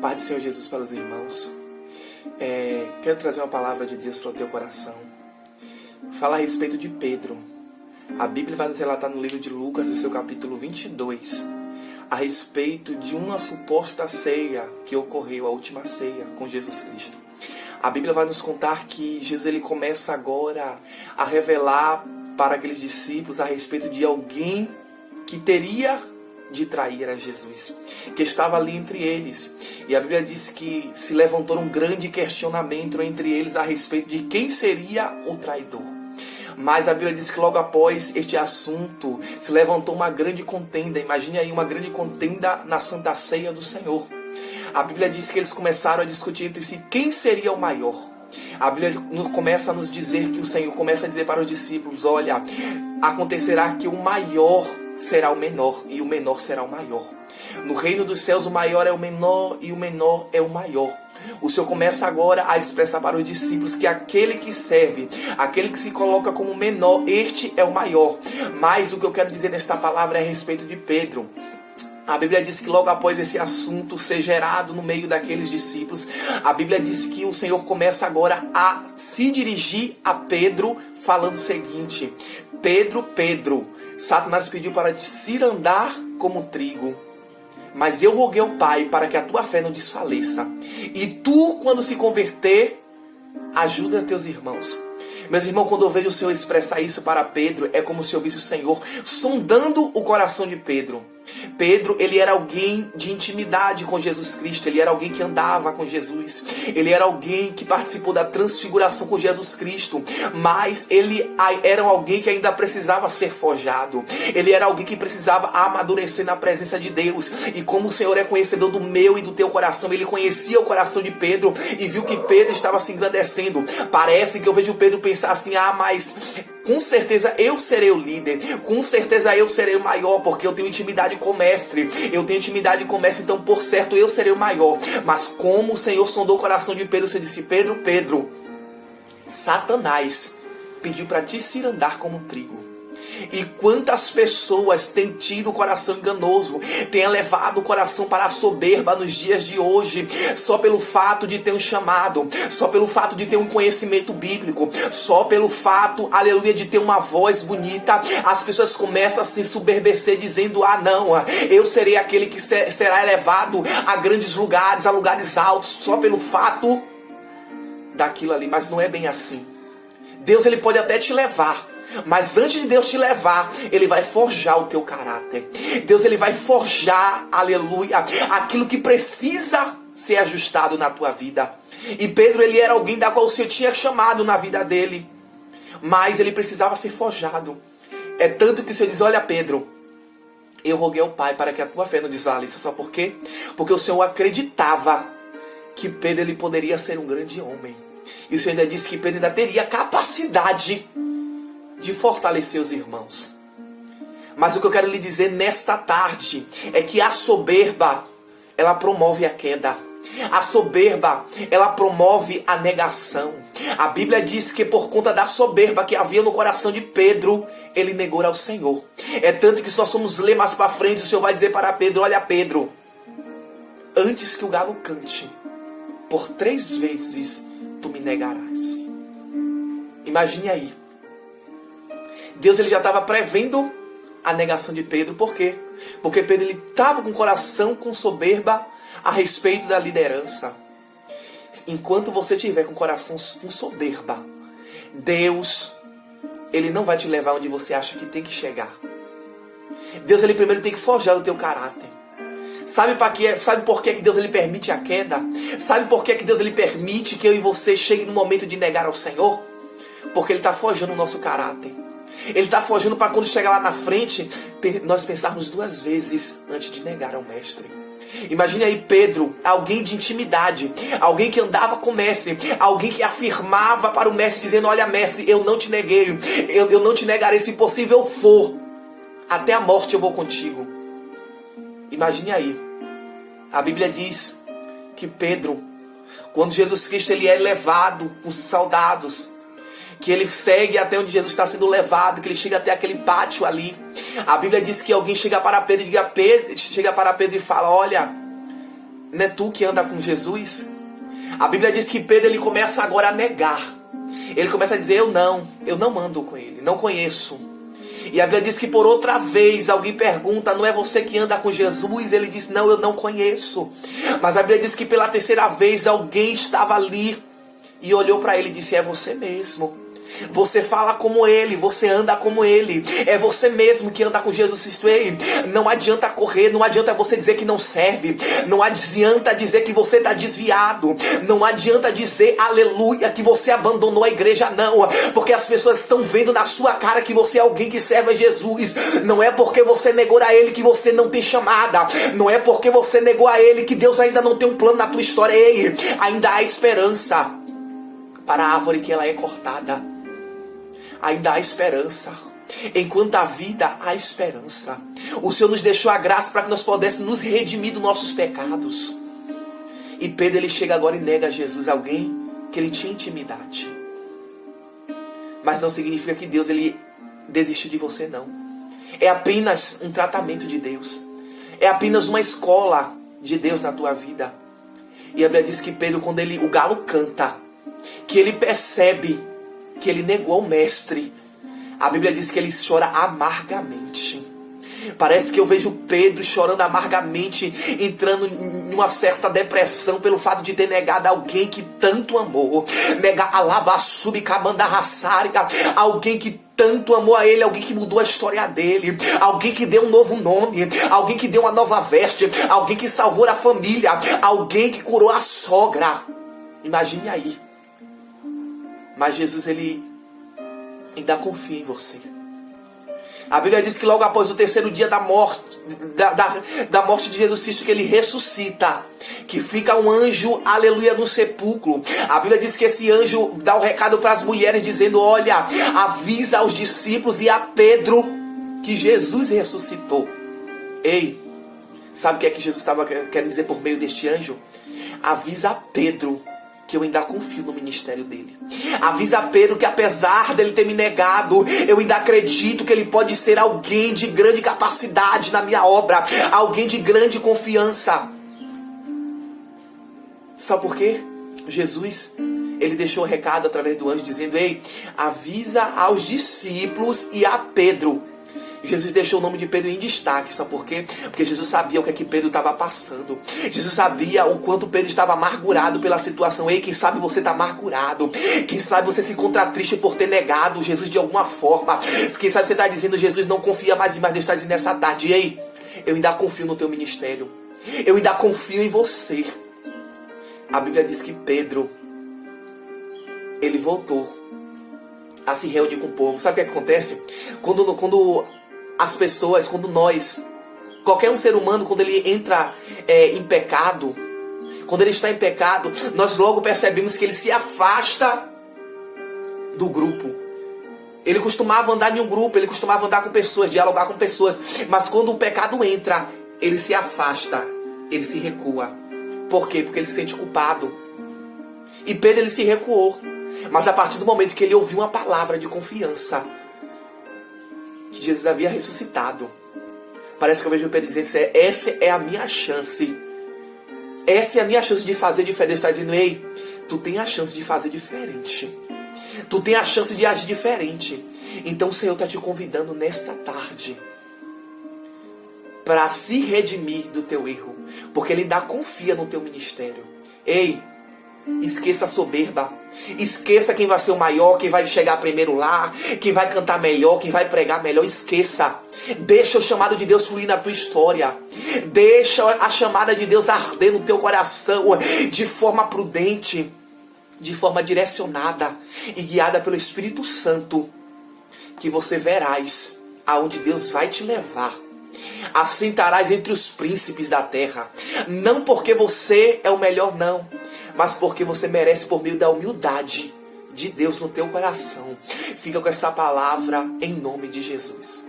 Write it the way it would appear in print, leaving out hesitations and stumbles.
Paz do Senhor Jesus para os irmãos. Quero trazer uma palavra de Deus para o teu coração. Falar a respeito de Pedro. A Bíblia vai nos relatar no livro de Lucas, no seu capítulo 22, a respeito de uma suposta ceia que ocorreu, a última ceia com Jesus Cristo. A Bíblia vai nos contar que Jesus ele começa agora a revelar para aqueles discípulos a respeito de alguém que teria de trair a Jesus, que estava ali entre eles. E a Bíblia diz que se levantou um grande questionamento entre eles a respeito de quem seria o traidor. Mas a Bíblia diz que logo após este assunto se levantou uma grande contenda. Imagine aí uma grande contenda na Santa Ceia do Senhor. A Bíblia diz que eles começaram a discutir entre si quem seria o maior. A Bíblia começa a nos dizer que o Senhor começa a dizer para os discípulos: olha, acontecerá que o maior será o menor e o menor será o maior. No reino dos céus o maior é o menor e o menor é o maior. O Senhor começa agora a expressar para os discípulos que aquele que serve, aquele que se coloca como menor, este é o maior. Mas o que eu quero dizer nesta palavra é a respeito de Pedro. A Bíblia diz que logo após esse assunto ser gerado no meio daqueles discípulos, a Bíblia diz que o Senhor começa agora a se dirigir a Pedro, falando o seguinte: Pedro, Pedro, Satanás pediu para te cirandar como trigo, mas eu roguei ao Pai para que a tua fé não desfaleça. E tu, quando se converter, ajuda teus irmãos. Meus irmãos, quando eu vejo o Senhor expressar isso para Pedro, é como se eu visse o Senhor sondando o coração de Pedro. Pedro, ele era alguém de intimidade com Jesus Cristo. Ele era alguém que andava com Jesus. Ele era alguém que participou da transfiguração com Jesus Cristo. Mas ele era alguém que ainda precisava ser forjado. Ele era alguém que precisava amadurecer na presença de Deus. E como o Senhor é conhecedor do meu e do teu coração, ele conhecia o coração de Pedro e viu que Pedro estava se engrandecendo. Parece que eu vejo Pedro pensar assim: mas com certeza eu serei o líder, com certeza eu serei o maior, porque eu tenho intimidade com o mestre, então por certo eu serei o maior. Mas como o Senhor sondou o coração de Pedro, você disse: Pedro, Pedro, Satanás pediu para te cirandar como um trigo. E quantas pessoas têm tido o coração enganoso, têm elevado o coração para a soberba nos dias de hoje, só pelo fato de ter um chamado, só pelo fato de ter um conhecimento bíblico, só pelo fato, aleluia, de ter uma voz bonita. As pessoas começam a se soberbecer dizendo: não, eu serei aquele que será elevado a grandes lugares, a lugares altos, só pelo fato daquilo ali. Mas não é bem assim. Deus ele pode até te levar, mas antes de Deus te levar, Ele vai forjar o teu caráter. Deus ele vai forjar, aleluia, aquilo que precisa ser ajustado na tua vida. E Pedro, ele era alguém da qual o Senhor tinha chamado na vida dele, mas ele precisava ser forjado. É tanto que o Senhor diz: olha, Pedro, eu roguei ao Pai para que a tua fé não desvaleça. Só por quê? Porque o Senhor acreditava que Pedro ele poderia ser um grande homem. E o Senhor ainda disse que Pedro ainda teria capacidade de fortalecer os irmãos. Mas o que eu quero lhe dizer nesta tarde é que a soberba, ela promove a queda. A soberba, ela promove a negação. A Bíblia diz que por conta da soberba que havia no coração de Pedro, ele negou ao Senhor. É tanto que se nós formos ler mais para frente, o Senhor vai dizer para Pedro: olha, Pedro, antes que o galo cante, por 3 vezes tu me negarás. Imagine aí. Deus ele já estava prevendo a negação de Pedro. Por quê? Porque Pedro ele estava com o coração com soberba a respeito da liderança. Enquanto você estiver com o coração com soberba, Deus ele não vai te levar onde você acha que tem que chegar. Deus ele primeiro tem que forjar o teu caráter. Sabe por que Deus ele permite a queda? Sabe por que Deus ele permite que eu e você chegue no momento de negar ao Senhor? Porque ele está forjando o nosso caráter. Ele está forjando para quando chegar lá na frente, nós pensarmos 2 vezes antes de negar ao mestre. Imagine aí Pedro, alguém de intimidade, alguém que andava com o mestre, alguém que afirmava para o mestre dizendo: olha, mestre, eu não te neguei, eu não te negarei, se possível for, até a morte eu vou contigo. Imagine aí, a Bíblia diz que Pedro, quando Jesus Cristo ele é levado com os soldados, que ele segue até onde Jesus está sendo levado, que ele chega até aquele pátio ali. A Bíblia diz que alguém chega para Pedro e fala: olha, Não é tu que anda com Jesus? A Bíblia diz que Pedro ele começa agora a negar. Ele começa a dizer, eu não ando com ele, não conheço. E a Bíblia diz que por outra vez alguém pergunta, não é você que anda com Jesus? Ele diz, não, eu não conheço. Mas a Bíblia diz que pela terceira vez alguém estava ali e olhou para ele e disse, é você mesmo. Você fala como ele, você anda como ele. É você mesmo que anda com Jesus Cristo. Ei, não adianta correr, não adianta você dizer que não serve. Não adianta dizer que você está desviado. Não adianta dizer, aleluia, que você abandonou a igreja, não. Porque as pessoas estão vendo na sua cara que você é alguém que serve a Jesus. Não é porque você negou a ele que você não tem chamada. Não é porque você negou a ele que Deus ainda não tem um plano na tua história. Ei, ainda há esperança para a árvore que ela é cortada. Ainda há esperança. Enquanto há vida, há esperança. O Senhor nos deixou a graça para que nós pudéssemos nos redimir dos nossos pecados. E Pedro ele chega agora e nega a Jesus, alguém que ele tinha intimidade. Mas não significa que Deus ele desistiu de você, não. É apenas um tratamento de Deus. É apenas uma escola de Deus na tua vida. E a Bíblia diz que Pedro, quando o galo canta, que ele percebe que ele negou ao mestre, a Bíblia diz que ele chora amargamente. Parece que eu vejo Pedro chorando amargamente, entrando em uma certa depressão pelo fato de ter negado alguém que tanto amou. Negar alguém que tanto amou a ele, alguém que mudou a história dele, alguém que deu um novo nome, alguém que deu uma nova veste, alguém que salvou a família, alguém que curou a sogra. Imagine aí. Mas Jesus, ele ainda confia em você. A Bíblia diz que logo após o terceiro dia da morte, da morte de Jesus Cristo, que ele ressuscita. Que fica um anjo, aleluia, no sepulcro. A Bíblia diz que esse anjo dá o recado para as mulheres, dizendo, olha, avisa aos discípulos e a Pedro que Jesus ressuscitou. Ei, sabe o que é que Jesus estava querendo dizer por meio deste anjo? Avisa a Pedro que eu ainda confio no ministério dele. Avisa a Pedro que apesar dele ter me negado, eu ainda acredito que ele pode ser alguém de grande capacidade na minha obra. Alguém de grande confiança. Sabe por quê? Jesus, ele deixou um recado através do anjo dizendo, ei, avisa aos discípulos e a Pedro. Jesus deixou o nome de Pedro em destaque, sabe por quê? Porque Jesus sabia o que é que Pedro estava passando. Jesus sabia o quanto Pedro estava amargurado pela situação. Ei, quem sabe você está amargurado. Quem sabe você se encontra triste por ter negado Jesus de alguma forma. Quem sabe você está dizendo, Jesus não confia mais em mim, mas Deus está dizendo nessa tarde, ei, eu ainda confio no teu ministério. Eu ainda confio em você. A Bíblia diz que Pedro, ele voltou a se reunir com o povo. Sabe o que acontece? Quando as pessoas, quando nós, qualquer um ser humano, quando ele entra em pecado, quando ele está em pecado, nós logo percebemos que ele se afasta do grupo. Ele costumava andar em um grupo, ele costumava andar com pessoas, dialogar com pessoas, mas quando o pecado entra, ele se afasta, ele se recua. Por quê? Porque ele se sente culpado. E Pedro, ele se recuou. Mas a partir do momento que ele ouviu uma palavra de confiança, que Jesus havia ressuscitado, parece que eu vejo Pedro dizendo, essa é a minha chance. Essa é a minha chance de fazer diferente. Deus está dizendo, ei, tu tem a chance de fazer diferente. Tu tem a chance de agir diferente. Então o Senhor está te convidando nesta tarde para se redimir do teu erro. Porque Ele ainda confia no teu ministério. Ei, esqueça a soberba. Esqueça quem vai ser o maior, quem vai chegar primeiro lá, quem vai cantar melhor, quem vai pregar melhor. Esqueça. Deixa o chamado de Deus fluir na tua história. Deixa a chamada de Deus arder no teu coração de forma prudente, de forma direcionada e guiada pelo Espírito Santo, que você verás aonde Deus vai te levar. Assentarás entre os príncipes da terra. Não porque você é o melhor, não, mas porque você merece por meio da humildade de Deus no teu coração. Fica com essa palavra em nome de Jesus.